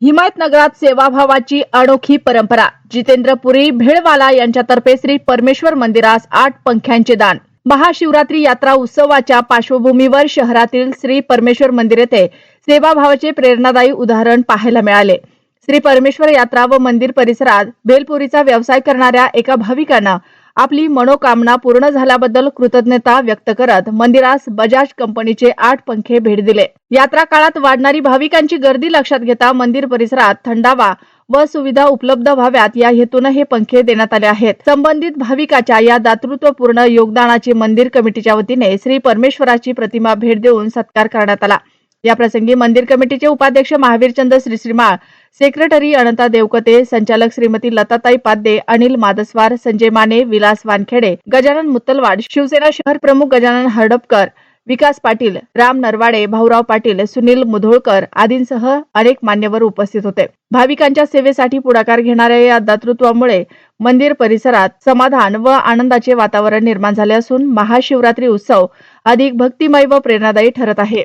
हिमायतनगरात सेवाभावाची अनोखी परंपरा। जितेंद्र पुरी भेळवाला यांच्यातर्फे श्री परमेश्वर मंदिरास 8 पंख्यांचे दान। महाशिवरात्री यात्रा उत्सवाच्या पार्श्वभूमीवर शहरातील श्री परमेश्वर मंदिर येथे सेवाभावाचे प्रेरणादायी उदाहरण पाहायला मिळाले। श्री परमेश्वर यात्रा व मंदिर परिसरात भेलपुरीचा व्यवसाय करणाऱ्या एका भाविकांना आपली मनोकामना पूर्ण झाल्याबद्दल कृतज्ञता व्यक्त करत मंदिरास बजाज कंपनीचे 8 पंखे भेट दिले। यात्रा काळात वाढणारी भाविकांची गर्दी लक्षात घेता मंदिर परिसरात थंडावा व सुविधा उपलब्ध व्हाव्यात या हेतून हे पंखे देण्यात आले आहेत। संबंधित भाविकाच्या या दातृत्वपूर्ण योगदानाची मंदिर कमिटीच्या वतीने श्री परमेश्वराची प्रतिमा भेट देऊन सत्कार करण्यात आला। या प्रसंगी मंदिर कमिटीचे उपाध्यक्ष महावीरचंद श्रीमाळ, सेक्रेटरी अनंता देवकते, संचालक श्रीमती लताताई पाद्ये, अनिल मादस्वार, संजय माने, विलास वानखेडे, गजानन मुत्तलवाड, शिवसेना शहर प्रमुख गजानन हडपकर, विकास पाटील, राम नरवाडे, भाऊराव पाटील, सुनील मुधोळकर आदींसह अनेक मान्यवर उपस्थित होते। भाविकांच्या सेवेसाठी पुढाकार घेणाऱ्या या दातृत्वामुळे मंदिर परिसरात समाधान व आनंदाचे वातावरण निर्माण झाले असून महाशिवरात्री उत्सव अधिक भक्तिमय व प्रेरणादायी ठरत आहे।